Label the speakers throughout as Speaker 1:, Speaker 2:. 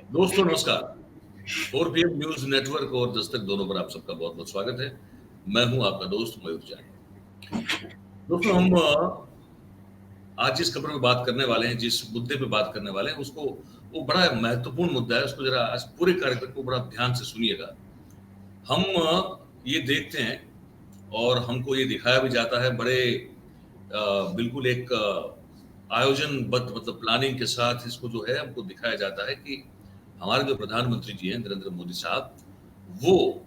Speaker 1: दोस्तों नमस्कार। 4 PM news network और दस्तक दोनों पर आप सबका बहुत बहुत स्वागत है। मैं हूं आपका दोस्त मयूर जानी। दोस्तों हम आज जिस खबर में बात करने वाले हैं, जिस मुद्दे पे बात करने वाले हैं, उसको वो बड़ा महत्वपूर्ण मुद्दा है। उसको जरा आज पूरे कार्यक्रम को बड़ा ध्यान से सुनिएगा। हम ये देखते हैं और हमको ये दिखाया भी जाता है बड़े बिल्कुल एक आयोजनबद्ध मतलब प्लानिंग के साथ इसको जो है हमको दिखाया जाता है कि हमारे जो प्रधानमंत्री जी हैं नरेंद्र मोदी साहब, वो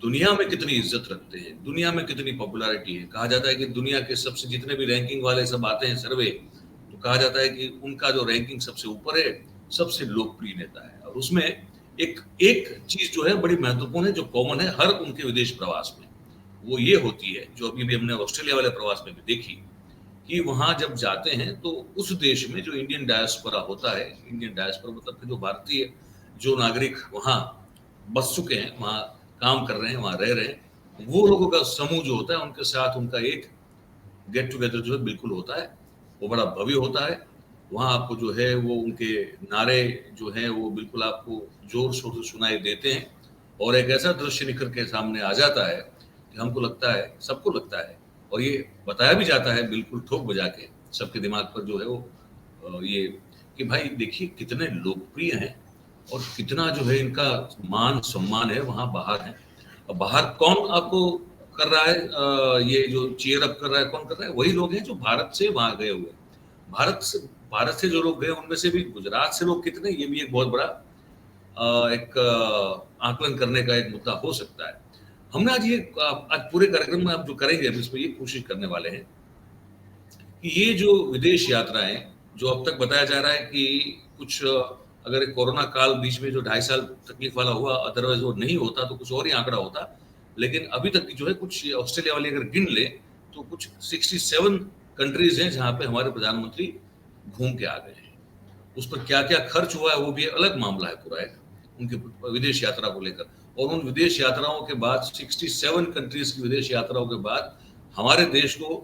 Speaker 1: दुनिया में कितनी इज्जत रखते हैं, दुनिया में कितनी पॉपुलैरिटी है। कहा जाता है कि दुनिया के सबसे जितने भी रैंकिंग वाले सब आते हैं सर्वे, तो कहा जाता है कि उनका जो रैंकिंग सबसे ऊपर है, सबसे लोकप्रिय नेता है। और उसमें एक एक चीज जो है बड़ी महत्वपूर्ण है, जो कॉमन है हर उनके विदेश प्रवास में, वो ये होती है जो अभी भी हमने ऑस्ट्रेलिया वाले प्रवास में भी देखी कि वहां जब जाते हैं तो उस देश में जो इंडियन डायस्पोरा होता है, इंडियन डायस्पोरा मतलब कि जो भारतीय जो नागरिक वहां बस चुके हैं, वहां काम कर रहे हैं, वहां रह रहे हैं, वो लोगों का समूह जो होता है उनके साथ उनका एक गेट टुगेदर जो है बिल्कुल होता है। वो बड़ा भव्य होता है। वहां आपको जो है वो उनके नारे जो है वो बिल्कुल आपको जोर शोर से सुनाई देते हैं और एक ऐसा दृश्य निखर के सामने आ जाता है कि हमको लगता है, सबको लगता है और ये बताया भी जाता है बिल्कुल ठोक बजा के सबके दिमाग पर जो है वो ये कि भाई देखिए कितने लोकप्रिय हैं और कितना जो है इनका मान सम्मान है वहां बाहर है। और बाहर कौन आपको कर रहा है, ये जो चीयर अप कर रहा है, कौन कर रहा है? वही लोग हैं जो भारत से वहां गए हुए। भारत से जो लोग गए उनमें से भी गुजरात से लोग कितने, ये भी एक बहुत बड़ा एक आकलन करने का एक मुद्दा हो सकता है। हमने आज पूरे कार्यक्रम में आप जो करेंगे हम इसमें ये कोशिश करने वाले हैं कि ये जो विदेश यात्राएं जो अब तक बताया जा रहा है कि कुछ अगर कोरोना काल बीच में जो 2.5 साल तकलीफ वाला हुआ, अदरवाइज वो नहीं होता तो कुछ और ही आंकड़ा होता। लेकिन अभी तक जो है कुछ ऑस्ट्रेलिया वाले अगर गिन ले तो कुछ 67 कंट्रीज हैं जहां पे हमारे प्रधानमंत्री घूम के आ गए हैं। उस पर क्या क्या खर्च हुआ है वो भी अलग मामला है पूरा एक, उनके विदेश यात्रा को लेकर। और उन विदेश यात्राओं के बाद 67 कंट्रीज की विदेश यात्राओं के बाद हमारे देश को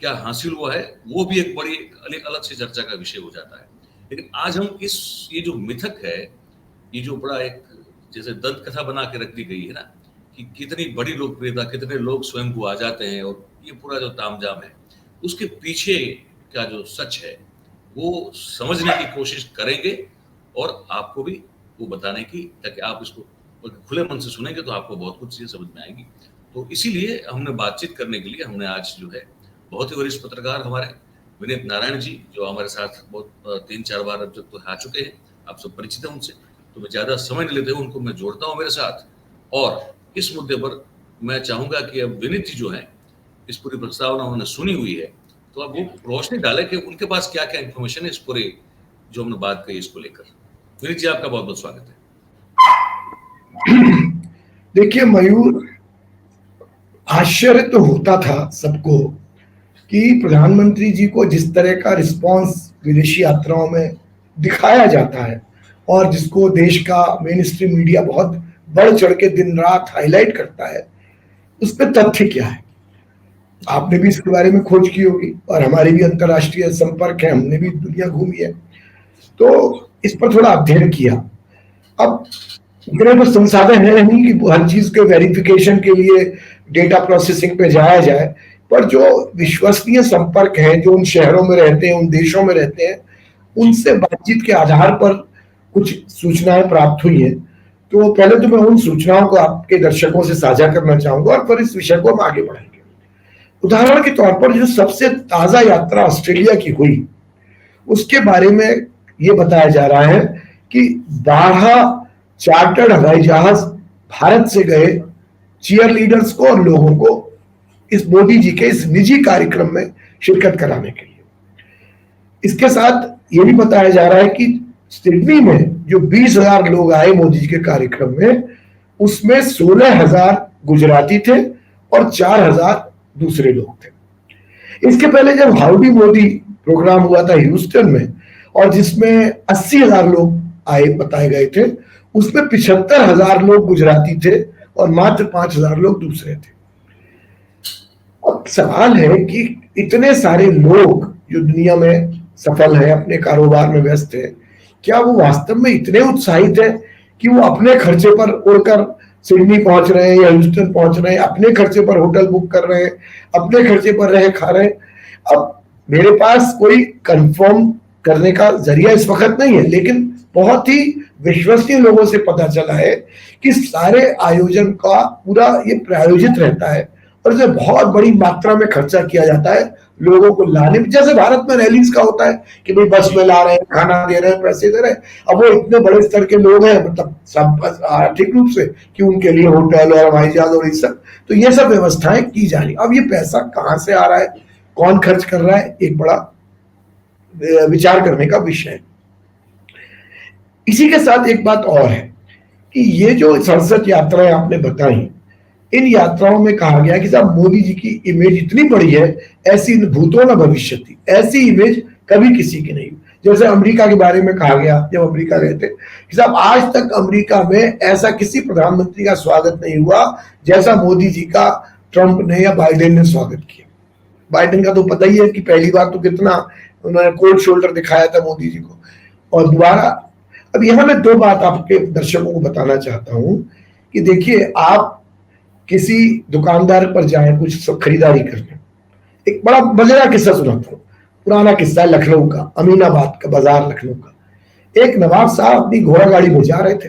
Speaker 1: क्या हासिल हुआ है वो भी एक बड़ी अलग से चर्चा का विषय हो जाता है। लेकिन आज हम ये जो मिथक है, ये जो बड़ा एक जैसे दंत कथा बना के रख दी गई है ना कि कितनी बड़ी लोकप्रियता, कितने लोग स्वयं को आ जाते हैं और ये पूरा जो तामझाम है, उसके पीछे का जो सच है वो समझने की कोशिश करेंगे और आपको भी वो बताने की, ताकि आप इसको खुले मन से सुनेंगे तो आपको बहुत कुछ चीजें समझ में आएगी। तो इसीलिए हमने बातचीत करने के लिए हमने आज जो है बहुत ही वरिष्ठ पत्रकार हमारे विनीत नारायण जी, जो हमारे साथ बहुत 3-4 बार अब तक तो आ चुके हैं, आप सब परिचित हैं उनसे, तो मैं ज्यादा समय नहीं लेते हुए उनको मैं जोड़ता हूँ मेरे साथ। और इस मुद्दे पर मैं चाहूंगा कि अब विनीत जी जो है इस पूरी प्रस्तावना उन्होंने सुनी हुई है, तो अब वो रोशनी डाले कि उनके पास क्या क्या इंफॉर्मेशन है इस पूरे जो हमने बात कही इसको लेकर। विनीत जी आपका बहुत बहुत स्वागत है।
Speaker 2: देखिए मयूर, आश्चर्य तो होता था सबको कि प्रधानमंत्री जी को जिस तरह का रिस्पांस विदेशी यात्राओं में दिखाया जाता है और जिसको देश का मेन स्ट्रीम मीडिया बहुत बढ़ चढ़ के दिन रात हाईलाइट करता है, उस पर तथ्य क्या है? आपने भी इसके बारे में खोज की होगी और हमारी भी अंतर्राष्ट्रीय संपर्क है, हमने भी दुनिया घूमी है, तो इस पर थोड़ा अध्ययन किया। अब इतने तो संसाधन है नहीं कि हर चीज के वेरिफिकेशन के लिए डेटा प्रोसेसिंग पे जाया जाए, पर जो विश्वसनीय संपर्क है, जो उन शहरों में रहते हैं, उन देशों में रहते हैं, उनसे बातचीत के आधार पर कुछ सूचनाएं प्राप्त हुई हैं। तो पहले तो मैं उन सूचनाओं को आपके दर्शकों से साझा करना चाहूंगा और फिर इस विषय को हम आगे बढ़ाएंगे। उदाहरण के तौर पर जो सबसे ताजा यात्रा ऑस्ट्रेलिया की हुई, उसके बारे में ये बताया जा रहा है कि 12 चार्टर्ड हवाई जहाज भारत से गए चीयर लीडर्स को और लोगों को इस मोदी जी के इस निजी कार्यक्रम में शिरकत कराने के लिए। इसके साथ ये भी बताया जा रहा है कि सिडनी में जो 20,000 लोग आए मोदी जी के कार्यक्रम में, उसमें 16,000 गुजराती थे और 4,000 दूसरे लोग थे। इसके पहले जब हाउडी मोदी प्रोग्राम हुआ था ह्यूस्टन में और जिसमें 80,000 लोग आए बताए गए थे, उसमें 75,000 लोग गुजराती थे और मात्र 5,000 लोग दूसरे थे। अब सवाल है कि इतने सारे लोग जो दुनिया में सफल हैं, अपने कारोबार में व्यस्त हैं, क्या वो वास्तव में इतने उत्साहित है कि वो अपने खर्चे पर उड़कर सिडनी पहुंच रहे हैं या ह्यूस्टन पहुंच रहे हैं, अपने खर्चे पर होटल बुक कर रहे हैं, अपने खर्चे पर रह खा रहे हैं। अब मेरे पास कोई कंफर्म करने का जरिया इस वक्त नहीं है, लेकिन बहुत ही विश्वसनीय लोगों से पता चला है कि सारे आयोजन का पूरा ये प्रायोजित रहता है और इसे बहुत बड़ी मात्रा में खर्चा किया जाता है लोगों को लाने में। जैसे भारत में रैलीज का होता है कि भाई बस में ला रहे हैं, खाना दे रहे हैं, पैसे दे रहे हैं। अब वो इतने बड़े स्तर के लोग हैं, मतलब सब आर्थिक रूप से, कि उनके लिए होटल और हवाई जहाज और ये सब, तो ये सब व्यवस्थाएं की जा रही। अब ये पैसा कहाँ से आ रहा है, कौन खर्च कर रहा है, एक बड़ा विचार करने का विषय है। इसी के साथ एक बात और है कि ये जो संसद यात्राएं आपने बताई, इन यात्राओं में कहा गया कि साहब मोदी जी की इमेज इतनी बड़ी है, ऐसी भूतो न भविष्यति, ऐसी इमेज कभी किसी की नहीं। जैसे अमेरिका के बारे में कहा गया जब अमेरिका गए थे कि साहब आज तक अमेरिका में ऐसा किसी प्रधानमंत्री का स्वागत नहीं हुआ जैसा मोदी जी का ट्रंप ने या बाइडेन ने स्वागत किया। बाइडेन का तो पता ही है कि पहली बार तो कितना उन्होंने कोल्ड शोल्डर दिखाया था मोदी जी को, और दोबारा। अब यहां मैं दो बात आपके दर्शकों को बताना चाहता हूं कि देखिए, आप किसी दुकानदार पर जाएं कुछ खरीदारी करने, एक बड़ा मजेदार किस्सा सुनाता हूं, पुराना किस्सा है लखनऊ का, अमीनाबाद का बाजार लखनऊ का। एक नवाब साहब अपनी घोड़ा गाड़ी में जा रहे थे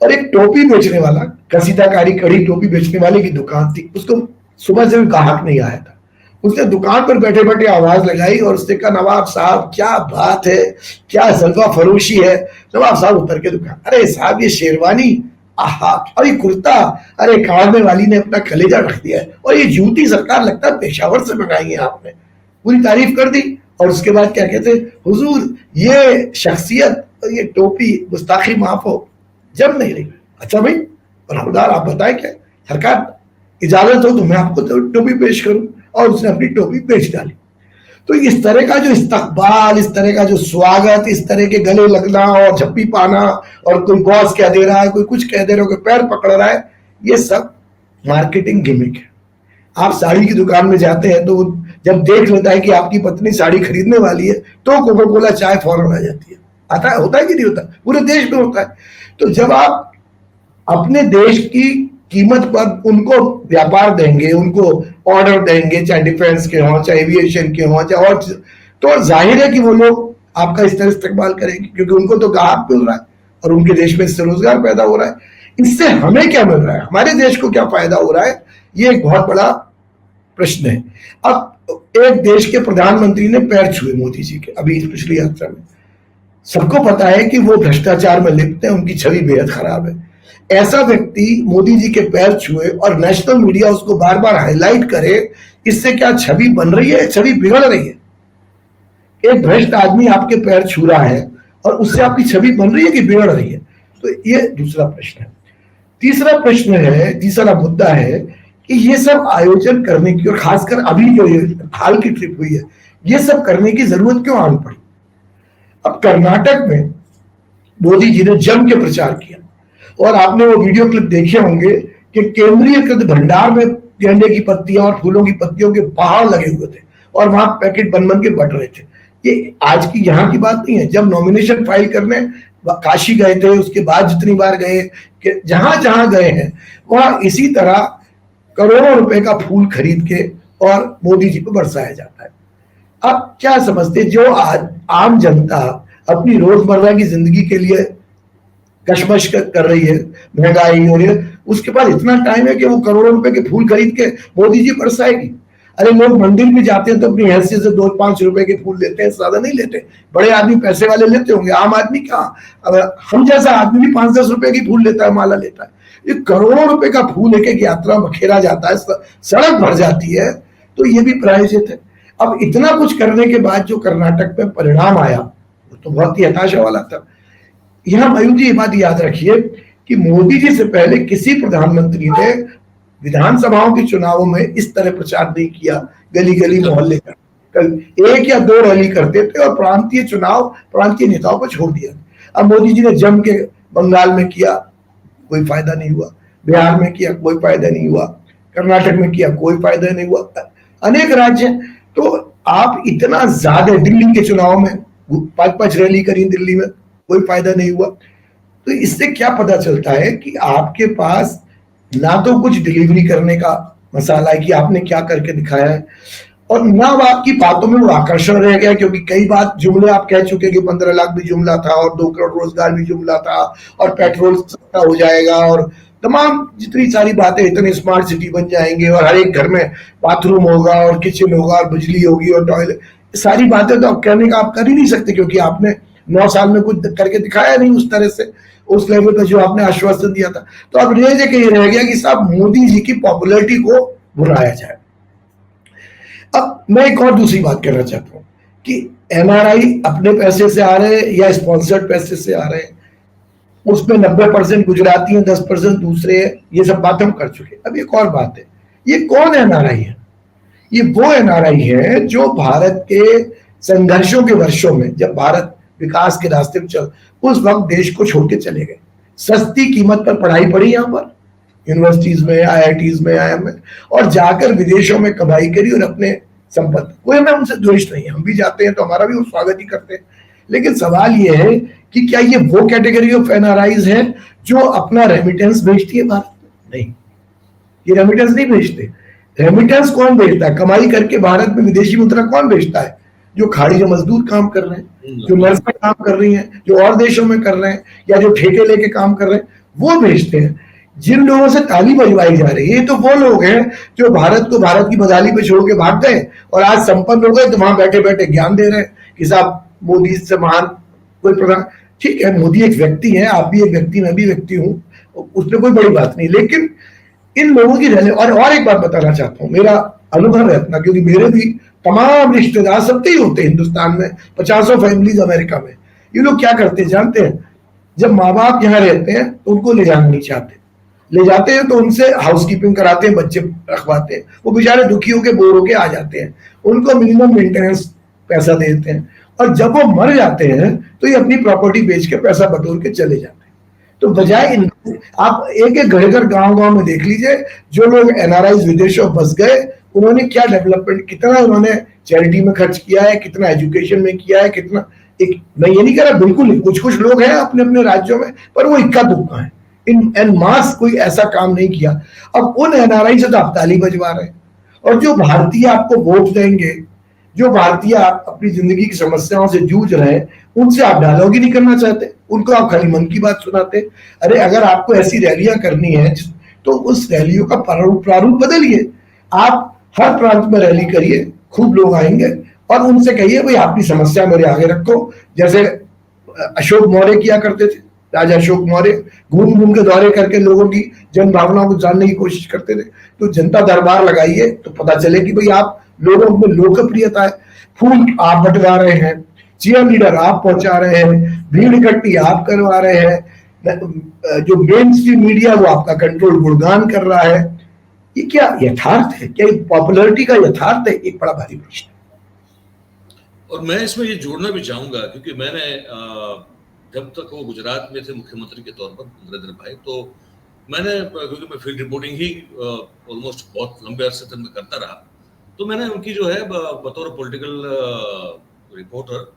Speaker 2: और एक टोपी बेचने वाला, कसीदाकारी कड़ी टोपी बेचने वाले की दुकान थी, उसको सुबह से भी ग्राहक नहीं आया था। उसने दुकान पर बैठे बैठे आवाज लगाई और उसने कहा, नवाब साहब क्या बात है, क्या जलवा फरोशी है। नवाब साहब उतर के दुकान, अरे साहब ये शेरवानी, आहा, और ये कुर्ता, अरे काड़ने वाली ने अपना कलेजा रख दिया है, और ये जूती सरकार लगता है पेशावर से मंगाई है आपने। पूरी तारीफ कर दी और उसके बाद क्या कहते, हुजूर ये शख्सियत और ये टोपी गुस्ताखी माफ हो, जब नहीं रही। अच्छा भाई बरहमदार, आप बताएं क्या सरकार इजाजत हो तो मैं आपको टोपी पेश करूं, और उसने अपनी टोपी बेच डाली। तो इस तरह का जो इस्तकबाल, इस तरह का जो स्वागत, इस तरह के गले लगना और झप्पी पाना, और कोई बॉस कह दे रहा है, कोई कुछ कह दे रहा है, कोई पैर पकड़ रहा है, ये सब मार्केटिंग गिमिक है। आप साड़ी की दुकान में जाते हैं तो जब देख लेता है कि आपकी पत्नी साड़ी खरीदने वाली है तो कोका कोला चाय फौरन आ जाती है। आता है, होता है कि नहीं होता, पूरे देश में होता है। तो जब आप अपने देश की कीमत पर उनको व्यापार देंगे, उनको ऑर्डर देंगे, चाहे डिफेंस के हों, चाहे एविएशन के हों, चाहे और, तो जाहिर है कि वो लोग आपका इस तरह इस्तेमाल करेंगे, क्योंकि उनको तो ग्राहक मिल रहा है और उनके देश में इससे रोजगार पैदा हो रहा है। इससे हमें क्या मिल रहा है, हमारे देश को क्या फायदा हो रहा है, ये एक बहुत बड़ा प्रश्न है। अब एक देश के प्रधानमंत्री ने पैर छुए मोदी जी के अभी पिछली यात्रा में। सबको पता है कि वो भ्रष्टाचार में लिप्त है, उनकी छवि बेहद खराब है। ऐसा व्यक्ति मोदी जी के पैर छुए और नेशनल मीडिया उसको बार बार हाईलाइट करे, इससे क्या छवि बन रही है, छवि बिगड़ रही है। एक भ्रष्ट आदमी आपके पैर छू रहा है और उससे आपकी छवि बन रही है कि बिगड़ रही है। तो ये दूसरा प्रश्न है। तीसरा प्रश्न है, तीसरा मुद्दा है कि ये सब आयोजन करने की, और खासकर अभी जो ये हाल की ट्रिप हुई है, ये सब करने की जरूरत क्यों आन पड़ी। अब कर्नाटक में मोदी जी ने जम के प्रचार किया और आपने वो वीडियो क्लिप देखे होंगे कि केंद्रीय कृत भंडार में गेंदे की पत्तियां और फूलों की पत्तियों के पहाड़ लगे हुए थे और वहां पैकेट बन बन के बट रहे थे। ये आज की यहाँ की बात नहीं है। जब नॉमिनेशन फाइल करने काशी गए थे, उसके बाद जितनी बार गए, कि जहां जहां गए हैं वहां इसी तरह करोड़ों रुपए का फूल खरीद के और मोदी जी को बरसाया जाता है। अब क्या समझते, जो आज आम जनता अपनी रोजमर्रा की जिंदगी के लिए कशमश कर रही है, महंगाई हो रही है, उसके पास इतना टाइम है कि वो करोड़ों रुपए के फूल खरीद के मोदी जी बरसाएगी। अरे लोग मंदिर में जाते हैं तो अपनी हैसियत से 2-5 रुपए के फूल लेते हैं, ज्यादा नहीं लेते। बड़े आदमी पैसे वाले लेते होंगे, आम आदमी कहाँ, अब हम जैसा आदमी भी 5-10 रुपए की फूल लेता है, माला लेता है। ये करोड़ों रुपए का फूल एक एक यात्रा बखेरा जाता है, सड़क भर जाती है, तो ये भी प्रायोजित है। अब इतना कुछ करने के बाद जो कर्नाटक में परिणाम आया वो तो बहुत ही हताशा वाला था। यहाँ मयूर जी ये बात याद रखिए कि मोदी जी से पहले किसी प्रधानमंत्री ने विधानसभाओं के चुनावों में इस तरह प्रचार नहीं किया, गली गली मोहल्ले का। कल 1 या 2 रैली करते थे और प्रांतीय चुनाव प्रांतीय नेताओं को छोड़ दिया। अब मोदी जी ने जम के बंगाल में किया, कोई फायदा नहीं हुआ, बिहार में किया, कोई फायदा नहीं हुआ, कर्नाटक में किया, कोई फायदा नहीं हुआ, अनेक राज्य। तो आप इतना ज्यादा, दिल्ली के चुनाव में 5-5 रैली करी दिल्ली में, कोई फायदा नहीं हुआ। तो इससे क्या पता चलता है कि आपके पास ना तो कुछ डिलीवरी करने का मसाला है कि आपने क्या करके दिखाया है, और ना आपकी बातों में वो आकर्षण रह गया, क्योंकि कई बात जुमले आप कह चुके कि 15 लाख भी जुमला था और 2 करोड़ रोजगार भी जुमला था और पेट्रोल सस्ता हो जाएगा और तमाम जितनी सारी बातें, इतनी स्मार्ट सिटी बन जाएंगे और हर एक घर में बाथरूम होगा और किचन होगा और बिजली होगी और टॉयलेट, सारी बातें तो आप कहने का आप कर ही नहीं सकते, क्योंकि आपने 9 साल में कुछ करके दिखाया नहीं उस तरह से, उस लेवल पे जो आपने आश्वासन दिया था। तो अब रह गया कि साहब मोदी जी की पॉपुलैरिटी को भुनाया जाए। अब मैं एक और दूसरी बात करना चाहता हूं कि एनआरआई अपने पैसे से आ रहे हैं या स्पॉन्सर्ड पैसे से आ रहे हैं, उसमें 90% गुजराती हैं, 10% दूसरे हैं, ये सब बात हम कर चुके। अब एक और बात है, ये कौन एनआरआई है? ये वो एनआरआई है जो भारत के संघर्षों के वर्षों में, जब भारत विकास के रास्ते पर चल, उस वक्त देश को छोड़ के चले गए, सस्ती कीमत पर पढ़ाई पढ़ी यहाँ पर यूनिवर्सिटीज में, आईआईटीज में, आईआईएम में, और जाकर विदेशों में कमाई करी और अपने संपत्ति, कोई हमें उनसे द्वेष नहीं है, हम भी जाते हैं तो हमारा भी वो स्वागत ही करते हैं। लेकिन सवाल ये है कि क्या ये वो कैटेगरी ऑफ एनआरआईज है जो अपना रेमिटेंस भेजती है भारत में? नहीं, ये रेमिटेंस नहीं भेजते। रेमिटेंस कौन भेजता है? कमाई करके भारत में विदेशी मुद्रा कौन भेजता है? जो खाड़ी में मजदूर काम कर रहे हैं, जो नर्सें काम कर रही हैं, जो और देशों में कर रहे हैं, या जो ठेके लेके काम कर रहे हैं, वो भेजते हैं। जिन लोगों से ताली बजवाई जा रही है, ये तो वो लोग हैं जो भारत को भारत की बगाली पे छोड़ के भाग गए और आज संपन्न हो गए, तो वहां बैठे बैठे ज्ञान दे रहे हैं कि साहब मोदी से महान कोई प्रधान। ठीक है, मोदी एक व्यक्ति है, आप भी एक व्यक्ति, मैं भी व्यक्ति हूं, उसमें कोई बड़ी बात नहीं। लेकिन इन लोगों की रहने, और एक बात बताना चाहता हूं, मेरा अनुभव है अपना, क्योंकि मेरे भी तमाम रिश्तेदार सबके ही होते हैं हिंदुस्तान में, 50 फैमिलीज अमेरिका में। ये लोग क्या करते हैं जानते हैं? जब माँ बाप यहाँ रहते हैं तो उनको ले जाना नहीं चाहते, ले जाते हैं तो उनसे हाउसकीपिंग कराते हैं, बच्चे रखवाते हैं, वो बेचारे दुखी होके बोर होके आ जाते हैं, उनको मिनिमम मेंटेनेंस पैसा देते हैं, और जब वो मर जाते हैं तो ये अपनी प्रॉपर्टी बेच के पैसा बटोर के चले जाते हैं। तो बजाय आप एक एक घर गांव में देख लीजिए, जो लोग एनआरआई विदेशों बस गए, उन्होंने क्या डेवलपमेंट, कितना उन्होंने चैरिटी में खर्च किया है, कितना एजुकेशन में किया है, कितना, एक मैं ये नहीं कह रहा बिल्कुल, कुछ लोग हैं अपने अपने राज्यों में, पर वो इक्का दुक्का है, इन मास कोई ऐसा काम नहीं किया। अब उन एनआरआई से तो आप ताली बजवा रहे हैं, और जो भारतीय आपको वोट देंगे, जो भारतीय अपनी जिंदगी की समस्याओं से जूझ रहे हैं, उनसे आप डायलॉग ही नहीं करना चाहते, उनको आप खाली मन की बात सुनाते। अरे अगर आपको ऐसी रैलियां करनी है तो उस रैलियों का प्रारूप बदलिए, आप हर प्रांत में रैली करिए, खूब लोग आएंगे, और उनसे कहिए भाई अपनी समस्या मेरे आगे रखो, जैसे अशोक मौर्य किया करते थे। राजा अशोक मौर्य घूम घूम के दौरे करके लोगों की जन भावनाओं को जानने की कोशिश करते थे। तो जनता दरबार लगाइए तो पता चले कि भाई आप लोगों में लोकप्रियता है, फूल आप बंटवा रहे हैं, चीयर लीडर आप पहुंचा रहे हैं, भीड़ इकट्ठी आप करवा रहे हैं, जो मेन स्ट्रीम मीडिया वो आपका कंट्रोल गुणगान कर रहा है। ये क्या यथार्थ है? क्या पॉपुलैरिटी का यथार्थ है? एक बड़ा भारी प्रश्न है।
Speaker 1: और मैं इसमें ये जोड़ना भी चाहूंगा, क्योंकि मैंने जब तक वो गुजरात में थे मुख्यमंत्री के तौर पर नरेंद्र भाई, तो मैंने, क्योंकि मैं फील्ड रिपोर्टिंग ही ऑलमोस्ट बहुत लंबे अरसे तक मैं करता रहा, तो मैंने उनकी जो है बतौर पॉलिटिकल रिपोर्टर,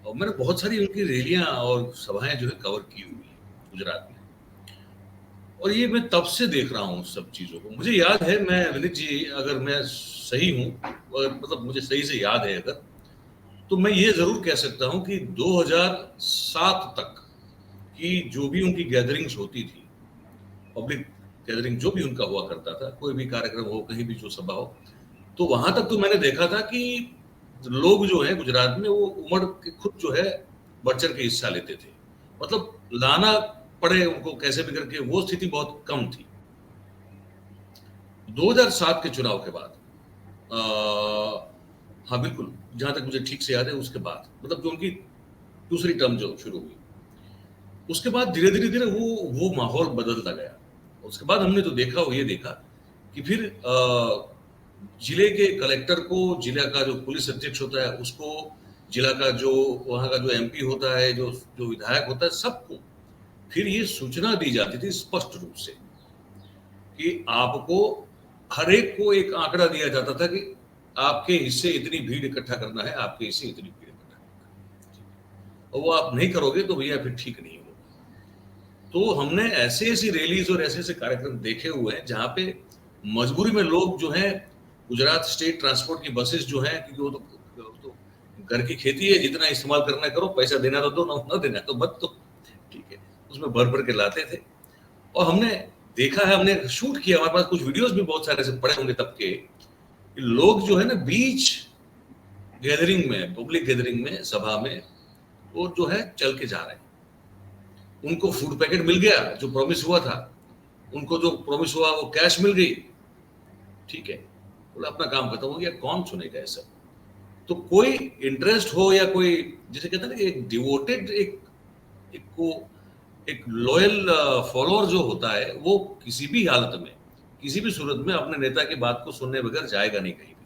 Speaker 1: और मैंने बहुत सारी उनकी रैलियां और सभाएं जो है कवर की हुई है गुजरात में, और ये मैं तब से देख रहा हूँ सब चीज़ों को। मुझे याद है, मैं विनीत जी अगर मैं सही हूँ, मतलब मुझे सही से याद है अगर, तो मैं ये जरूर कह सकता हूं कि 2007 तक की जो भी उनकी गैदरिंग्स होती थी, पब्लिक गैदरिंग जो भी उनका हुआ करता था, कोई भी कार्यक्रम हो, कहीं भी जो सभा हो, तो वहां तक तो मैंने देखा था कि लोग जो है गुजरात में वो उमड़ के खुद जो है बढ़ चढ़ के हिस्सा लेते थे, मतलब लाना पड़े उनको कैसे भी करके, वो स्थिति बहुत कम थी। 2007 के चुनाव के बाद, हाँ बिल्कुल, जहां तक मुझे ठीक से याद है, उसके बाद मतलब जो उनकी दूसरी टर्म जो शुरू हुई, उसके बाद धीरे धीरे वो माहौल बदलता गया। उसके बाद हमने तो देखा, वो ये देखा कि फिर जिले के कलेक्टर को, जिला का जो पुलिस अधीक्षक होता है उसको, जिला का जो वहां का जो एमपी होता है, जो विधायक होता है, सबको फिर ये सूचना दी जाती थी स्पष्ट रूप से कि आपको, हर एक को एक आंकड़ा दिया जाता था कि आपके हिस्से इतनी भीड़ इकट्ठा करना है, आपके हिस्से इतनी भीड़ इकट्ठा करना है। और वो आप नहीं करोगे तो भैया फिर ठीक नहीं होगा। तो हमने ऐसे ऐसी रैलीज और ऐसे ऐसे कार्यक्रम देखे हुए हैं जहां पे मजबूरी में लोग जो है, गुजरात स्टेट ट्रांसपोर्ट की बसेस जो है, क्योंकि वो तो घर की खेती है, जितना इस्तेमाल करना करो, पैसा देना तो दो, ना देना तो मत, तो ठीक है, उसमें भर भर के लाते थे। और हमने देखा है, हमने शूट किया, हमारे पास कुछ वीडियोस भी बहुत सारे से पड़े होंगे तब के, लोग जो है ना बीच गैदरिंग में, पब्लिक गैदरिंग में, सभा में, वो जो है चल के जा रहे हैं। उनको फूड पैकेट मिल गया जो प्रॉमिस हुआ था, उनको जो प्रॉमिस हुआ वो कैश मिल गई, ठीक है, बोला अपना काम खत्म हो गया, कौन सुनेगा ये सब। तो कोई इंटरेस्ट हो या कोई, जैसे कहते हैं ना, एक डिवोटेड, एक लॉयल फॉलोअर जो होता है, वो किसी भी हालत में, किसी भी सूरत में अपने नेता की बात को सुनने बगैर जाएगा नहीं कहीं भी।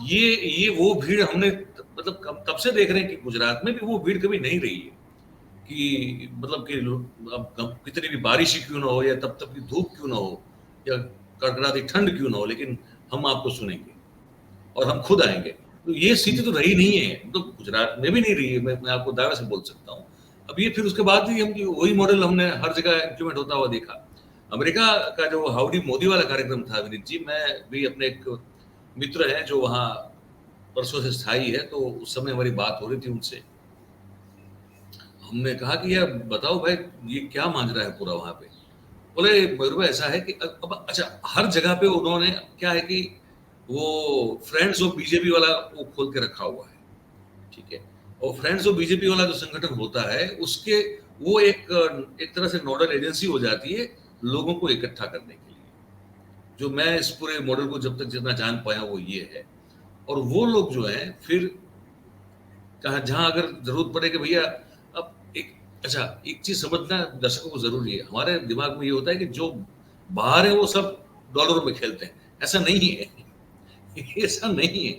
Speaker 1: ये वो भीड़ हमने मतलब तब से देख रहे हैं कि गुजरात में भी वो भीड़ कभी नहीं रही है कि मतलब कि अब कितनी भी बारिश ही क्यों ना हो, या तब तक की धूप क्यों ना हो, या कड़कड़ाती ठंड क्यों ना हो, लेकिन हम आपको सुनेंगे और हम खुद आएंगे। तो ये स्थिति तो रही नहीं है, तो गुजरात में भी नहीं रही है, मैं आपको दावे से बोल सकता हूँ। अब ये फिर उसके बाद ही हम वही मॉडल हमने हर जगह इम्प्लीमेंट होता हुआ देखा। अमेरिका का जो हाउडी मोदी वाला कार्यक्रम था, विनीत जी, मैं भी अपने एक मित्र हैं जो वहाँ परसों से स्थायी है, तो उस समय हमारी बात हो रही थी उनसे। हमने कहा कि यार बताओ भाई, ये क्या मांझरा है पूरा वहां पे। बोले मयूर भाई ऐसा है कि अब अच्छा, हर जगह पे उन्होंने क्या है कि वो फ्रेंड्स ऑफ बीजेपी वाला वो खोल के रखा हुआ है, ठीक है, और फ्रेंड्स ऑफ बीजेपी वाला जो संगठन होता है, उसके वो एक तरह से नोडल एजेंसी हो जाती है लोगों को इकट्ठा करने के लिए। जो मैं इस पूरे मॉडल को जब तक जितना जान पाया वो ये है। और वो लोग जो है फिर कहा जहां अगर जरूरत पड़े कि भैया अब एक चीज समझना दर्शकों को जरूरी है, हमारे दिमाग में ये होता है कि जो बाहर है वो सब डॉलरों में खेलते हैं, ऐसा नहीं है। ऐसा नहीं है,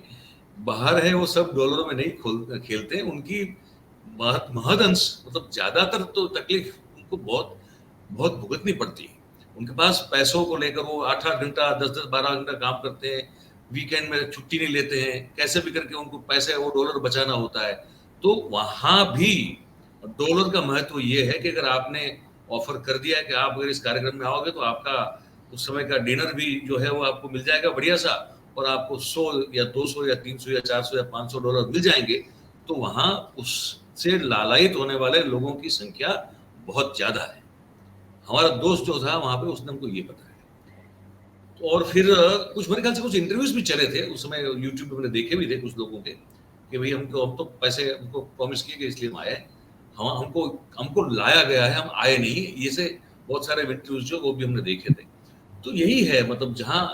Speaker 1: बाहर है वो सब डॉलरों में नहीं खेलते हैं। उनकी महदंश मतलब ज्यादातर तो तकलीफ उनको बहुत बहुत भुगतनी पड़ती है। उनके पास पैसों को लेकर वो 8-8 घंटा 10-10 12 घंटा काम करते हैं, वीकेंड में छुट्टी नहीं लेते हैं, कैसे भी करके उनको पैसे वो डॉलर बचाना होता है। तो वहां भी डॉलर का महत्व ये है कि अगर आपने ऑफर कर दिया कि आप अगर इस कार्यक्रम में आओगे तो आपका उस समय का डिनर भी जो है वो आपको मिल जाएगा बढ़िया सा, और आपको 100 या 200 या 300 या 400 या 500 डॉलर मिल जाएंगे। तो वहां उससे लालायित होने वाले लोगों की संख्या बहुत ज्यादा है। हमारा दोस्त जो था वहां पे, उसने हमको ये बताया। तो और फिर कुछ मेरे ख्याल से कुछ इंटरव्यूज भी चले थे उस समय, यूट्यूब पे मैंने देखे भी थे कुछ लोगों के कि भाई हम तो पैसे हमको प्रॉमिस किए कि इसलिए हम आए, हमको लाया गया है, हम आए नहीं। ये से बहुत सारे इंटरव्यूज जो वो भी हमने देखे थे। तो यही है मतलब जहां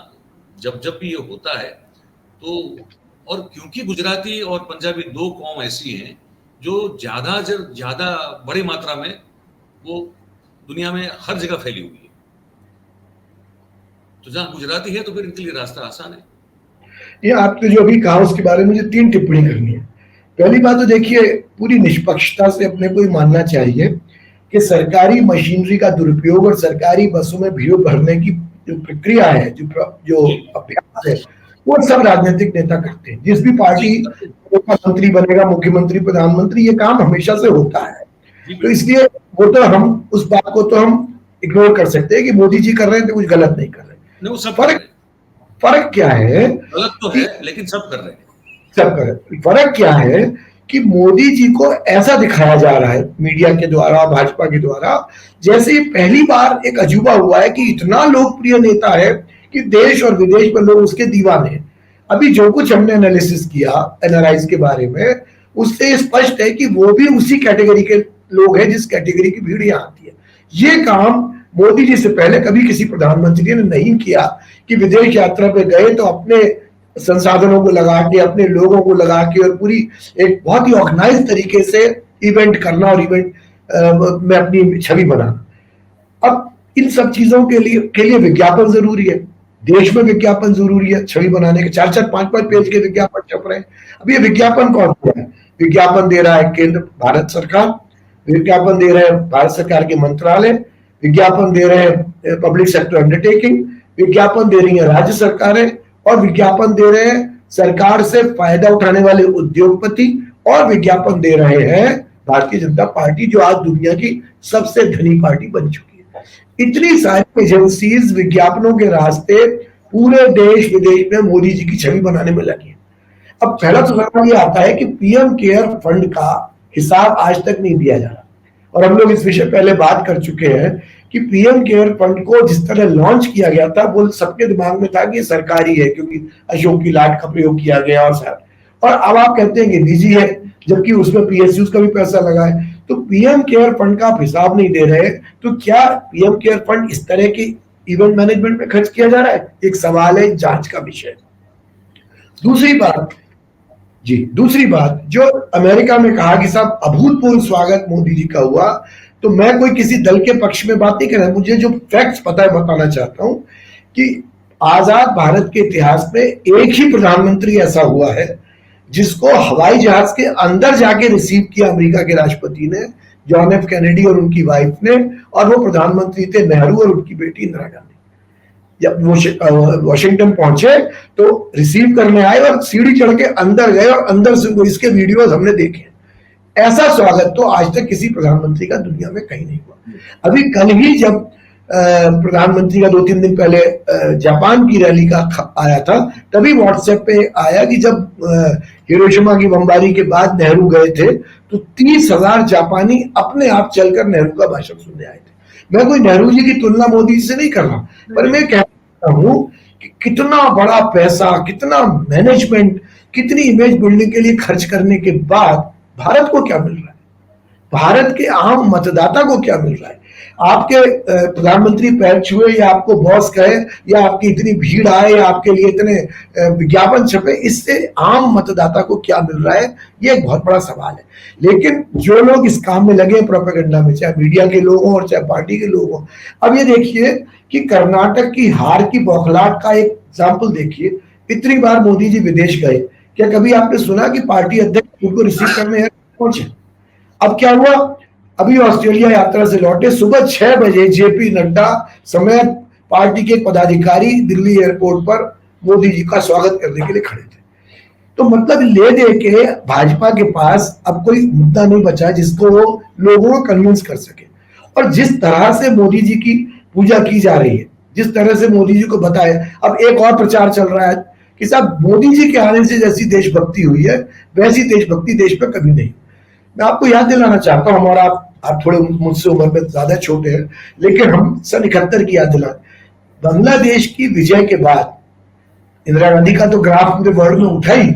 Speaker 1: जब भी ये होता है तो, और क्योंकि गुजराती और पंजाबी दो कौम ऐसी हैं जो ज्यादा बड़ी मात्रा में वो दुनिया में हर जगह फैली हुई है, तो जहां गुजराती है तो फिर इनके लिए रास्ता आसान है।
Speaker 2: ये आपने जो अभी कहा उसके बारे में मुझे 3 टिप्पणी करनी है। पहली बात तो देखिए, पूरी निष्पक्षता से अपने को मानना चाहिए कि सरकारी मशीनरी का दुरुपयोग और सरकारी बसों में भीड़ भरने की जो प्रक्रिया है, जो अभ्यास है, वो सब राजनीतिक नेता करते हैं। जिस भी पार्टी मंत्री बनेगा, मुख्यमंत्री, प्रधानमंत्री, ये काम हमेशा से होता है। तो इसलिए वो तो हम उस बात को तो हम इग्नोर कर सकते हैं कि मोदी जी कर रहे हैं तो कुछ गलत नहीं कर रहे। फर्क क्या है,
Speaker 1: गलत तो है लेकिन सब कर रहे हैं,
Speaker 2: सब कर रहे। फर्क क्या है कि मोदी जी को ऐसा दिखाया जा रहा है मीडिया के द्वारा, भाजपा के द्वारा, जैसे पहली बार एक अजूबा हुआ है कि इतना लोकप्रिय नेता है कि देश और विदेश में लोग उसके दीवाने हैं। अभी जो कुछ हमने एनालिसिस किया एनआरआईज के बारे में, उससे स्पष्ट है कि वो भी उसी कैटेगरी के लोग हैं जिस कैटेगरी की भीड़ यहाँ आती है। ये काम मोदी जी से पहले कभी किसी प्रधानमंत्री ने नहीं किया कि विदेश यात्रा पे गए तो अपने संसाधनों को लगा के, अपने लोगों को लगा के, और पूरी एक बहुत ही ऑर्गेनाइज तरीके से इवेंट करना और इवेंट में अपनी छवि बनाना। अब इन सब चीजों के लिए विज्ञापन जरूरी है, देश में विज्ञापन जरूरी है। छवि बनाने के 4-4, 5-5 पेज के विज्ञापन छप रहे हैं। अब ये विज्ञापन कौन दे रहा है? विज्ञापन दे रहा है केंद्र भारत सरकार, विज्ञापन दे रहे हैं भारत सरकार के मंत्रालय, विज्ञापन दे रहे हैं पब्लिक सेक्टर अंडरटेकिंग, विज्ञापन दे रही है राज्य सरकारें, और विज्ञापन दे रहे हैं सरकार से फायदा उठाने वाले उद्योगपति और विज्ञापन दे रहे हैं भारतीय जनता पार्टी, जो आज दुनिया की सबसे धनी पार्टी बन चुकी है। इतनी सारी एजेंसीज विज्ञापनों के रास्ते पूरे देश विदेश में मोदी जी की छवि बनाने में लगी है। अब पहला तो सवाल ये आता है कि पीएम केयर फंड का हिसाब आज तक नहीं दिया जा रहा, और हम लोग इस विषय पहले बात कर चुके हैं कि पीएम केयर फंड को जिस तरह लॉन्च किया गया था वो सबके दिमाग में था कि ये सरकारी है, क्योंकि अशोक की लाट का प्रयोग किया गया और अब आप कहते हैं कि निजी है, जबकि उसमें पीएसयू का भी पैसा लगा है। तो पीएम केयर फंड का आप हिसाब नहीं दे रहे, तो क्या पीएम केयर फंड इस तरह की इवेंट मैनेजमेंट में खर्च किया जा रहा है? एक सवाल है, जांच का विषय। दूसरी बात जो अमेरिका में कहा कि साहब अभूतपूर्व स्वागत मोदी जी का हुआ, तो मैं कोई किसी दल के पक्ष में बात नहीं कर रहा, मुझे जो फैक्ट्स पता है बताना चाहता हूं कि आजाद भारत के इतिहास में एक ही प्रधानमंत्री ऐसा हुआ है जिसको हवाई जहाज के अंदर जाके रिसीव किया अमेरिका के राष्ट्रपति ने, जॉन एफ कैनेडी और उनकी वाइफ ने, और वो प्रधानमंत्री थे नेहरू और उनकी बेटी इंदिरा गांधी। जब वो वाशिंगटन पहुंचे तो रिसीव करने आए और सीढ़ी चढ़ के अंदर गए और अंदर से इसके वीडियोस हमने देखे। ऐसा स्वागत तो आज तक किसी प्रधानमंत्री का दुनिया में कहीं नहीं हुआ। अभी कल ही जब प्रधानमंत्री का 2-3 दिन पहले जापान की रैली का आया था, तभी व्हाट्सएप पे आया कि जब हिरोशिमा की बमबारी के बाद नेहरू गए थे तो 30,000 जापानी अपने आप चलकर नेहरू का भाषण सुनने आए थे। मैं कोई नेहरू जी की तुलना मोदी से नहीं कर रहा, पर मैं कहता हूं कि कितना बड़ा पैसा, कितना मैनेजमेंट, कितनी इमेज बिल्डिंग के लिए खर्च करने के बाद भारत को क्या मिल रहा है, भारत के आम मतदाता को क्या मिल रहा है? आपके प्रधानमंत्री पैर छुए या आपको बॉस कहे या आपकी इतनी भीड़ आए या आपके लिए इतने विज्ञापन छपे, इससे आम मतदाता को क्या मिल रहा है? ये एक बहुत बड़ा सवाल है। लेकिन जो लोग इस काम में लगे प्रोपेगेंडा में, चाहे मीडिया के लोग हों और चाहे पार्टी के लोग हों, अब ये देखिए कि कर्नाटक की हार की बौखलाहट का एक एग्जाम्पल देखिए। इतनी बार मोदी जी विदेश गए, क्या कभी आपने सुना कि पार्टी अध्यक्ष उनको रिसीव करने पहुंचे? अब क्या हुआ, अभी ऑस्ट्रेलिया यात्रा से लौटे, सुबह 6 बजे जेपी नड्डा समेत पार्टी के पदाधिकारी दिल्ली एयरपोर्ट पर मोदी जी का स्वागत करने के लिए खड़े थे। तो मतलब ले दे के भाजपा के पास अब कोई मुद्दा नहीं बचा जिसको वो लोगों को कन्विंस कर सके। और जिस तरह से मोदी जी की पूजा की जा रही है, जिस तरह से मोदी जी को बताया, अब एक और प्रचार चल रहा है कि साहब मोदी जी के आने से जैसी देशभक्ति हुई है वैसी देशभक्ति देश में कभी नहीं। मैं आपको याद दिलाना चाहता हूं, और आप थोड़े मुझसे उम्र में ज्यादा छोटे हैं, लेकिन हम सन 71 की याद दिलाएं। बांग्लादेश की विजय के बाद इंदिरा गांधी का तो ग्राफ पूरे वर्ल्ड में उठा ही,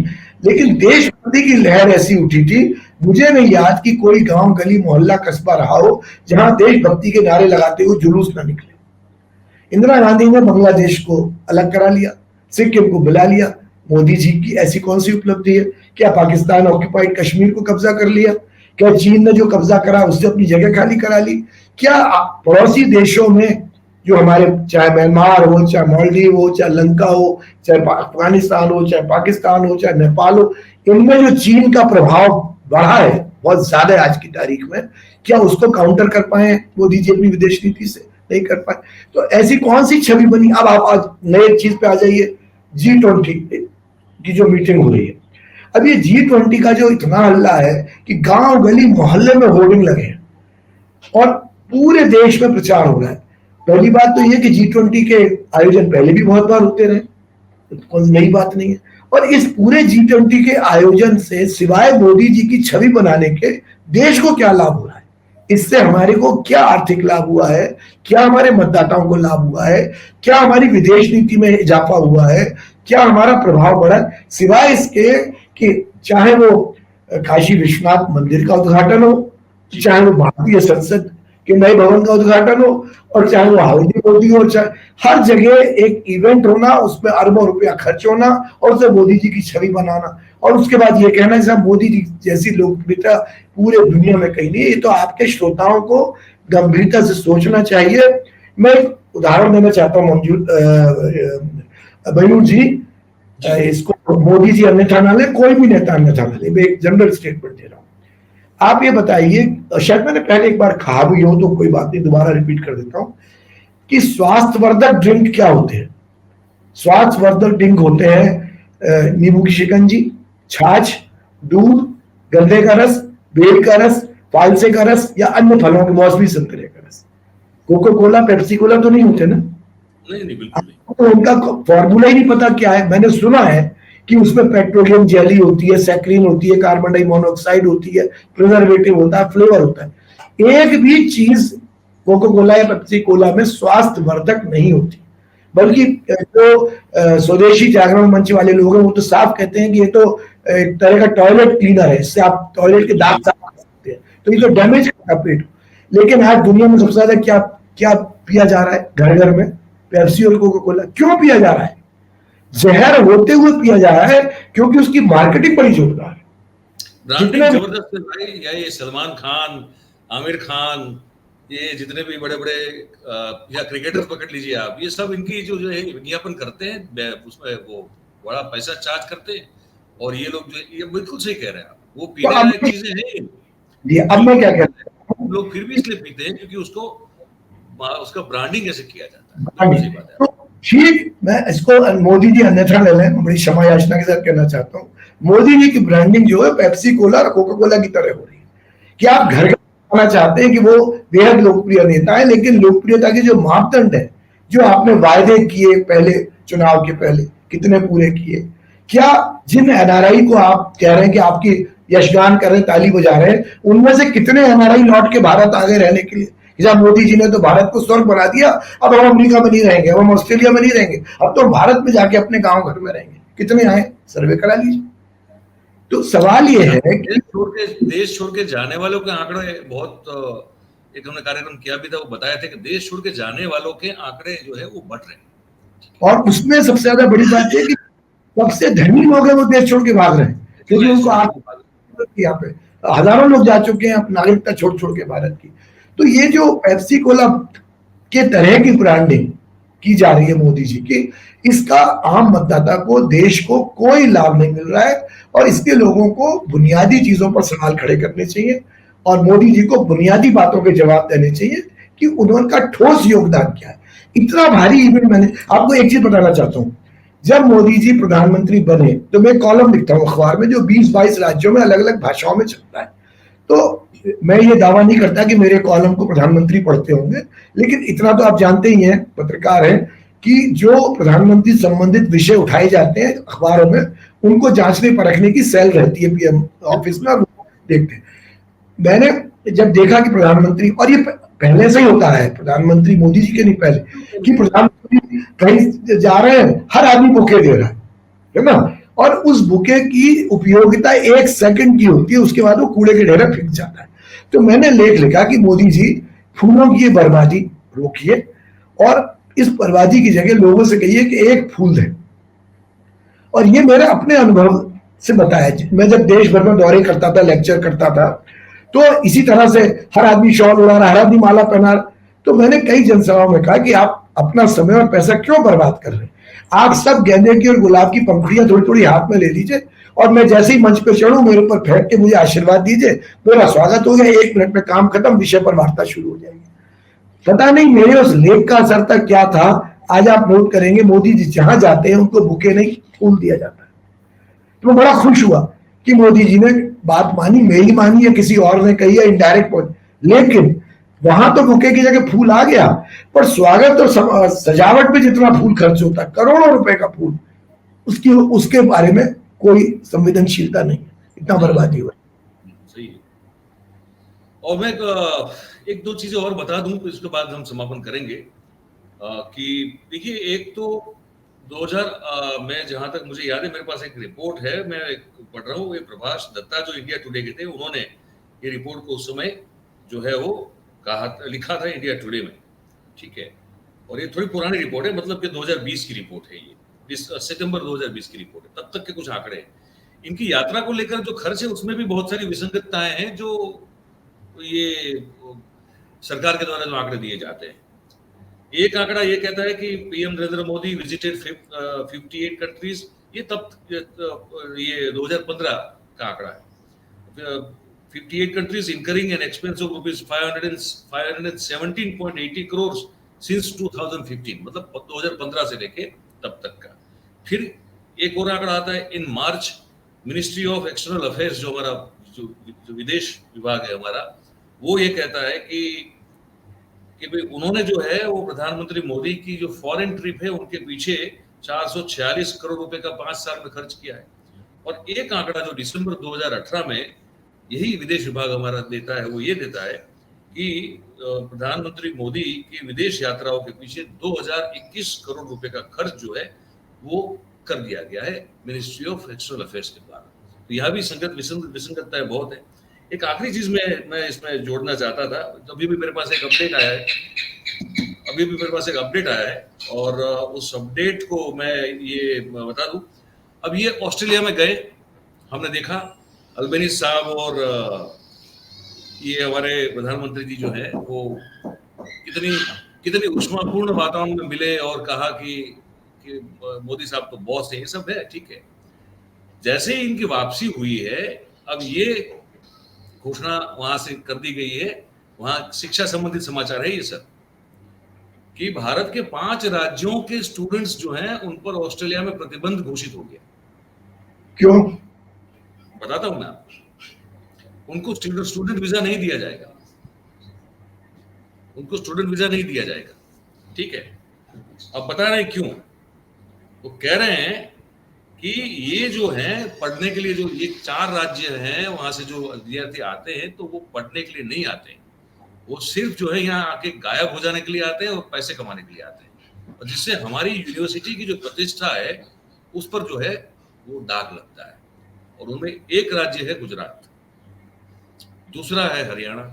Speaker 2: लेकिन देशभक्ति की लहर ऐसी उठी थी, मुझे नहीं याद कि कोई गांव गली मोहल्ला कस्बा रहा हो जहां देशभक्ति के नारे लगाते हुए जुलूस ना निकले। इंदिरा गांधी ने बांग्लादेश को अलग करा लिया, सिक्किम को बुला लिया। मोदी जी की ऐसी कौन सी उपलब्धि है? क्या पाकिस्तान ऑक्युपाइड कश्मीर को कब्जा कर लिया? क्या चीन ने जो कब्जा करा उससे अपनी जगह खाली करा ली? क्या पड़ोसी देशों में जो हमारे, चाहे म्यांमार हो, चाहे मालदीव हो, चाहे लंका हो, चाहे अफगानिस्तान हो, चाहे पाकिस्तान हो, चाहे नेपाल हो, इनमें जो चीन का प्रभाव बढ़ा है बहुत ज्यादा है आज की तारीख में, क्या उसको काउंटर कर पाए मोदी जी अपनी विदेश नीति से? नहीं कर पाए। तो ऐसी कौन सी छवि बनी? अब आप आज नए चीज पे आ जाइए, G20 की जो मीटिंग हो रही है। अब ये G20 का जो इतना हल्ला है कि गांव गली मोहल्ले में होर्डिंग लगे हैं और पूरे देश में प्रचार हो रहा है। पहली बात तो ये कि G20 के आयोजन पहले भी बहुत बार होते रहे, कोई नई बात नहीं है। और इस पूरे G20 के आयोजन से सिवाय मोदी जी की छवि बनाने के देश को क्या लाभ हो रहा है? इससे हमारे को क्या आर्थिक लाभ हुआ है? क्या हमारे मतदाताओं को लाभ हुआ है? क्या हमारी विदेश नीति में इजाफा हुआ है? क्या हमारा प्रभाव बढ़ा? सिवाय इसके कि चाहे वो काशी विश्वनाथ मंदिर का उद्घाटन हो, चाहे वो भारतीय संसद के नए भवन का उद्घाटन हो, और चाहे वो हाउडी मोदी हो, चाहे हर जगह एक इवेंट होना, उसमें अरबों रुपया खर्च होना और उसे मोदी जी की छवि बनाना, और उसके बाद ये कहना कि मोदी जी जैसी लोकप्रियता पूरे दुनिया में कहीं नहीं। ये तो आपके श्रोताओं को गंभीरता से सोचना चाहिए। मैं उदाहरण देना चाहता हूँ मयूर जी, इसको मोदी जी अन्यथा ना ले, कोई भी नेता अन्यथा ना ले, मैं एक जनरल स्टेटमेंट दे रहा हूँ। आप ये बताइए, शायद मैंने पहले एक बार कहा भी हो तो कोई बात नहीं, दोबारा रिपीट कर देता हूं कि स्वास्थ्यवर्धक ड्रिंक क्या होते हैं? स्वास्थ्यवर्धक ड्रिंक होते हैं नींबू की शिकंजी, छाछ, दूध गन्ने का रस, बेर का रस, फालसे का रस या अन्य फलों के, मौसमी संतरे का रस। कोको कोला, पेप्सी कोला तो नहीं होते ना।
Speaker 1: नहीं नहीं, बिल्कुल नहीं।
Speaker 2: तो उनका फॉर्मूला ही नहीं पता क्या है। मैंने सुना है कि उसमें पेट्रोलियम जेली होती है, सैक्रीन होती है, कार्बन डाई मोनोऑक्साइड होती है, प्रिजर्वेटिव होता है, फ्लेवर होता है। एक भी चीज कोको कोला या पेप्सी कोला में स्वास्थ्यवर्धक नहीं होती। बल्कि जो स्वदेशी जागरण मंच वाले लोग हैं वो तो साफ कहते हैं कि ये तो एक तरह का टॉयलेट क्लीनर है, इससे आप टॉयलेट के दाग साफ कर सकते हैं। तो ये तो डैमेज करता पेट। लेकिन आज दुनिया में सबसे ज्यादा क्या क्या पिया जा रहा है घर घर में? पेप्सी और कोको कोला। क्यों पिया जा रहा है? जहर होते हुए पिया जा रहा है क्योंकि उसकी मार्केटिंग बड़ी जोरदार है।
Speaker 1: ब्रांडिंग जबरदस्त है भाई। ये सलमान खान, आमिर खान, ये जितने भी बड़े बड़े या क्रिकेटर पकड़ लीजिए आप, ये सब इनकी जो है विज्ञापन करते हैं, उसमें वो बड़ा पैसा चार्ज करते हैं। और ये लोग जो, ये बिल्कुल सही कह रहे हैं आप, वो पीने लायक चीजें हैं।
Speaker 2: अब मैं क्या कहता हूँ,
Speaker 1: लोग फिर भी इसलिए पीते हैं क्योंकि उसका ब्रांडिंग ऐसे किया जाता है।
Speaker 2: तो ठीक, मैं इसको मोदी जी अन्यथा ले लें, बड़ी क्षमा याचना के साथ कहना चाहता हूँ, मोदी जी की ब्रांडिंग जो है पेप्सी कोला और कोका कोला की तरह हो रही है। कि आप घर का चाहते हैं कि वो बेहद लोकप्रिय नेता है, लेकिन लोकप्रियता के जो मापदंड है, जो आपने वायदे किए पहले चुनाव के पहले, कितने पूरे किए? क्या जिन एनआरआई को आप कह रहे हैं कि आपकी यशगान कर रहे हैं, ताली बजा रहे हैं, उनमें से कितने एनआरआई लौट के भारत आ गए रहने के लिए? जब मोदी जी ने तो भारत को स्वर्ग बना दिया, अब हम अमेरिका में नहीं रहेंगे, अब हम ऑस्ट्रेलिया में नहीं रहेंगे, अब तो भारत में जाके अपने गांव घर में रहेंगे। कितने आए? सर्वे करा लीजिए। तो सवाल ये है कि
Speaker 1: देश छोड़ के जाने वालों के आंकड़े बहुत, एक हमने कार्यक्रम किया भी था, वो बताया था कि देश छोड़ के जाने वालों के आंकड़े जो है वो बढ़ रहे हैं।
Speaker 2: और उसमें सबसे ज्यादा बड़ी बात है कि सबसे धनी लोग हैं वो देश छोड़ के भाग रहे हैं, क्योंकि उनको यहाँ पे हजारों लोग जा चुके हैं नागरिकता छोड़ छोड़ के भारत की। तो ये जो पेप्सी कोला के तरह की ब्रांडिंग की जा रही है मोदी जी की, इसका आम मतदाता को, देश को कोई लाभ नहीं मिल रहा है। और इसके लोगों को बुनियादी चीजों पर सवाल खड़े करने चाहिए और मोदी जी को बुनियादी बातों के जवाब देने चाहिए कि उनका ठोस योगदान क्या है। इतना भारी इवेंट, मैंने आपको एक चीज बताना चाहता हूँ, जब मोदी जी प्रधानमंत्री बने तो मैं कॉलम लिखता हूँ अखबार में जो 20-22 राज्यों में अलग अलग भाषाओं में चलता है। तो मैं ये दावा नहीं करता कि मेरे कॉलम को प्रधानमंत्री पढ़ते होंगे, लेकिन इतना तो आप जानते ही हैं, पत्रकार हैं, कि जो प्रधानमंत्री संबंधित विषय उठाए जाते हैं अखबारों में, उनको जांचने परखने की सेल रहती है पीएम ऑफिस में, और देखते हैं। मैंने जब देखा कि प्रधानमंत्री, और ये पहले से ही होता है, प्रधानमंत्री मोदी जी के नहीं पहले, कि प्रधानमंत्री कहीं जा रहे हैं, हर आदमी बुके दे रहा है ना, और उस बुके की उपयोगिता 1 सेकंड की होती है, उसके बाद वो कूड़े के ढेर फेंक जाता है। तो मैंने लेख लिखा कि मोदी जी फूलों की बर्बादी रोकिए और इस बर्बादी की जगह लोगों से कहिए कि एक फूल दें। और ये मेरे अपने अनुभव से बताया। मैं जब देश भर में दौरे करता था, लेक्चर करता था, तो इसी तरह से हर आदमी शॉल उड़ा रहा, हर आदमी माला पहना रहा। तो मैंने कई जनसभाओं में कहा कि आप अपना समय और पैसा क्यों बर्बाद कर रहे हैं? आप सब गेंदे की और गुलाब की पंखुड़ियां थोड़ी थोड़ी हाथ में ले लीजिए और मैं जैसे ही मंच पे चढ़ूं मेरे ऊपर फेंक के मुझे आशीर्वाद दीजिए, मेरा स्वागत हो गया, 1 मिनट में काम खत्म, विषय पर वार्ता शुरू हो जाएगी। पता नहीं मेरे उस लेख का असर तक क्या था। आज आप नोट करेंगे मोदी जी जहां जाते हैं उनको बुके नहीं, फूल दिया जाता है। तो मैं बड़ा खुश हुआ कि मोदी जी ने बात मानी, मेरी मानी या किसी और ने कही, या इनडायरेक्ट पहुंच। लेकिन वहां तो बुके की जगह फूल आ गया, पर स्वागत और सजावट पे जितना फूल खर्च होता है, करोड़ों रुपए का फूल, उसके बारे में कोई संवेदनशीलता नहीं है। इतना बर्बादी हुआ।
Speaker 1: सही है। और मैं एक दो चीजें और बता दूं, तो इसके बाद हम समापन करेंगे। कि देखिए, एक तो 2000 में, जहां तक मुझे याद है, मेरे पास एक रिपोर्ट है, मैं पढ़ रहा हूँ, ये प्रभाष दत्ता जो इंडिया टुडे के थे, उन्होंने ये रिपोर्ट को उस समय जो है वो लिखा था इंडिया टुडे में, ठीक है। और ये थोड़ी पुरानी रिपोर्ट है, मतलब कि 2020 की रिपोर्ट है, ये सितंबर 2020 की रिपोर्ट है, तब तक के कुछ आंकड़े हैं। इनकी यात्रा को लेकर जो खर्च है उसमें भी बहुत सारी विसंगतताएं हैं, जो ये सरकार के द्वारा जो आंकड़े दिए जाते हैं। एक आंकड़ा ये कहता है कि PM Narendra Modi visited 58 countries, ये 2015 का आंकड़ा है। 58 countries incurring an expense of rupees 517.80 crores since 2015, मतलब 2015 से लेके तब तक का। फिर एक और आंकड़ा आता है इन मार्च, मिनिस्ट्री ऑफ एक्सटर्नल अफेयर्स, जो हमारा जो विदेश विभाग है हमारा, वो ये कहता है कि भाई उन्होंने जो है वो प्रधानमंत्री मोदी की जो फॉरेन ट्रिप है उनके पीछे 446 करोड़ रुपए का 5 साल में खर्च किया है। और एक आंकड़ा जो दिसंबर 2018 में यही विदेश विभाग हमारा देता है, वो ये देता है कि प्रधानमंत्री मोदी की विदेश यात्राओं के पीछे 2021 करोड़ रुपए का खर्च जो है वो कर दिया गया है मिनिस्ट्री ऑफ एक्सटर्नल अफेयर्स के द्वारा। तो यह भी विसंगतताएं बहुत है। एक आखिरी चीज मैं इसमें जोड़ना चाहता था, अभी भी मेरे पास एक अपडेट आया है और उस अपडेट को मैं ये बता दूं। अब ये ऑस्ट्रेलिया में गए, हमने देखा अल्बेनीज साहब और ये हमारे प्रधानमंत्री जी जो है वो कितनी ऊष्मापूर्ण वातावरण में मिले और कहा कि मोदी साहब तो बॉस है, ये सब है, ठीक है। जैसे ही इनकी वापसी हुई है, अब ये घोषणा वहां से कर दी गई है, वहां शिक्षा संबंधित समाचार है ये सर, कि भारत के 5 राज्यों के स्टूडेंट्स जो हैं उन पर ऑस्ट्रेलिया में प्रतिबंध घोषित हो गया।
Speaker 2: क्यों?
Speaker 1: बताता हूं मैं आपको। उनको स्टूडेंट वीजा नहीं दिया जाएगा, ठीक है। अब बता रहे हैं क्यों। वो कह रहे हैं कि ये जो है पढ़ने के लिए, जो ये 4 राज्य हैं वहां से जो विद्यार्थी आते हैं तो वो पढ़ने के लिए नहीं आते हैं, वो सिर्फ जो है यहाँ आके गायब हो जाने के लिए आते हैं और पैसे कमाने के लिए आते हैं, और जिससे हमारी यूनिवर्सिटी की जो प्रतिष्ठा है उस पर जो है वो दाग लगता है। और उनमें एक राज्य है गुजरात, दूसरा है हरियाणा,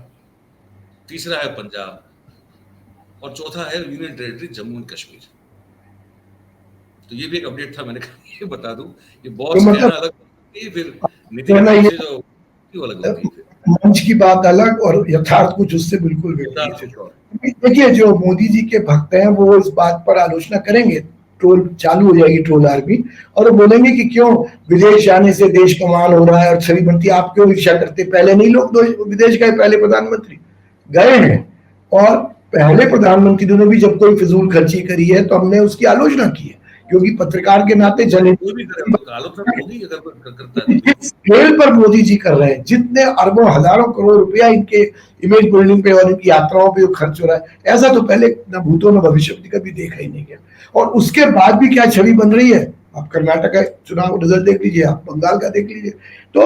Speaker 1: तीसरा है पंजाब और चौथा है union territory Jammu and Kashmir. तो ये भी एक अपडेट था, मैंने कहा ये बता दूं। ये बॉस
Speaker 2: तो
Speaker 1: कहना अलग होती है, फिर नीति से जो क्यों अलग होती है,
Speaker 2: मंच की बात अलग और यथार्थ कुछ उससे बिल्कुल विपरीत है। देखिए, जो मोदी जी के भक्त हैं वो इस बात पर आलोचना करेंगे, ट्रोल चालू हो जाएगी, ट्रोल आर्मी, और वो बोलेंगे कि क्यों विदेश जाने से देश कमाल हो रहा है और छवि बनती है, आप क्यों ईर्ष्या करते। पहले नहीं लोग तो विदेश गए, पहले प्रधानमंत्री गए हैं, और पहले प्रधानमंत्री ने भी जब कोई फिजूल खर्ची करी है तो हमने उसकी आलोचना की है, क्योंकि पत्रकार के नाते स्केल पर मोदी जी कर रहे हैं, जितने अरबों हजारों करोड़ रुपया इनके इमेज बिल्डिंग पे और इनकी यात्राओं पे खर्च हो रहा है, ऐसा तो पहले न भूतों न भविष्य में कभी देखा ही नहीं गया। और उसके बाद भी क्या छवि बन रही है, आप कर्नाटक का चुनाव रिजल्ट देख लीजिए, आप बंगाल का देख लीजिए। तो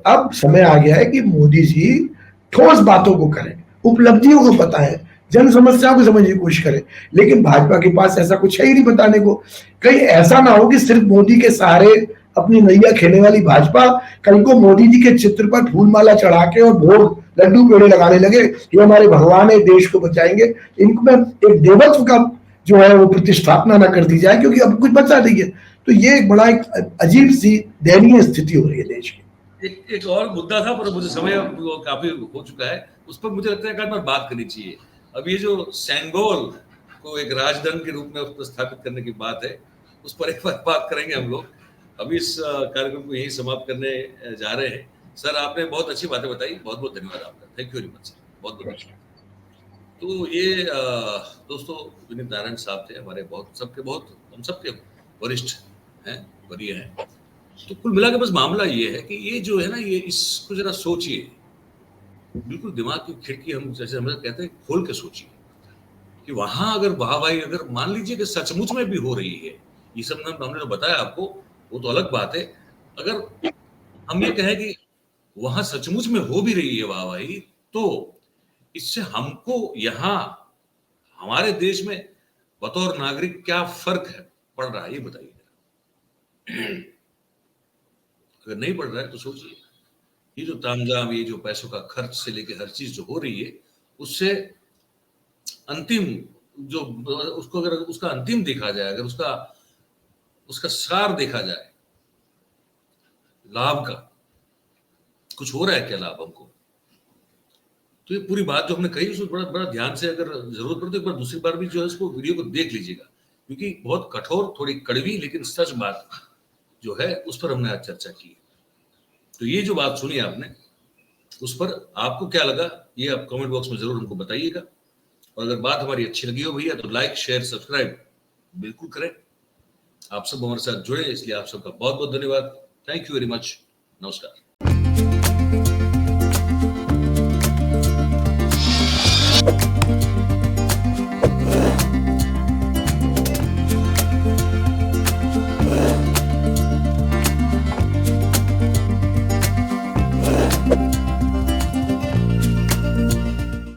Speaker 2: अब समय आ गया है कि मोदी जी ठोस बातों को करें, उपलब्धियों को बताएं, जन समस्याओं को समझने की कोशिश करें। लेकिन भाजपा के पास ऐसा कुछ है ही नहीं बताने को। कहीं ऐसा ना हो कि सिर्फ मोदी के सहारे अपनी नैया खेलने वाली भाजपा कल को मोदी जी के चित्र पर फूलमाला चढ़ा के और भोग लड्डू पेड़े लगाने लगे कि हमारे भगवान है, देश को बचाएंगे। इनको एक देवत्व का जो है वो प्रतिष्ठापना ना कर दी जाए, क्योंकि अब कुछ बचा नहीं है। तो ये एक बड़ा एक अजीब सी दयनीय स्थिति हो रही है देश की।
Speaker 1: एक और मुद्दा था, पर मुझे समय काफी हो चुका है, उस पर मुझे लगता है कि बात करनी चाहिए। अब ये जो सेंगोल को एक राजधन के रूप में स्थापित करने की बात है, उस पर एक बात करेंगे हम लोग। अभी इस कार्यक्रम को यही समाप्त करने जा रहे हैं। सर, आपने बहुत अच्छी बातें बताई, बहुत बहुत धन्यवाद आपका। Thank you very much sir, बहुत बहुत धन्यवाद। तो ये दोस्तों विनीत नारायण साहब थे हमारे, हम सबके वरिष्ठ हैं, वरीय हैं। तो कुल मिला के बस मामला ये है कि ये जो है ना, ये इसको जरा सोचिए, बिल्कुल दिमाग की खिड़की हम जैसे हम कहते हैं खोल के सोचिए कि वहां अगर वाहवाही अगर मान लीजिए कि सचमुच में भी हो रही है, ये सब हमने जो बताया आपको वो तो अलग बात है। अगर हम ये कहें कि वहां सचमुच में हो भी रही है वाहवाही, तो इससे हमको यहाँ हमारे देश में बतौर नागरिक क्या फर्क है पड़ रहा है, ये बताइए। अगर नहीं पड़ रहा है तो सोचिए, ये जो तामझाम, ये जो पैसों का खर्च से लेके हर चीज जो हो रही है, उससे अंतिम जो उसको अगर उसका अंतिम देखा जाए, अगर उसका सार देखा जाए, लाभ का कुछ हो रहा है क्या लाभ हमको, तो ये पूरी बात जो हमने कही उसको बड़ा बड़ा ध्यान से अगर जरूरत पड़े तो एक बार दूसरी बार भी जो है उसको वीडियो को देख लीजिएगा, क्योंकि बहुत कठोर, थोड़ी कड़वी लेकिन सच बात जो है उस पर हमने आज चर्चा की। तो ये जो बात सुनी आपने, उस पर आपको क्या लगा ये आप कमेंट बॉक्स में जरूर हमको बताइएगा। और अगर बात हमारी अच्छी लगी हो भैया तो लाइक, शेयर, सब्सक्राइब बिल्कुल करें। आप सब हमारे साथ जुड़े, इसलिए आप सबका बहुत बहुत धन्यवाद। Thank you very much. नमस्कार।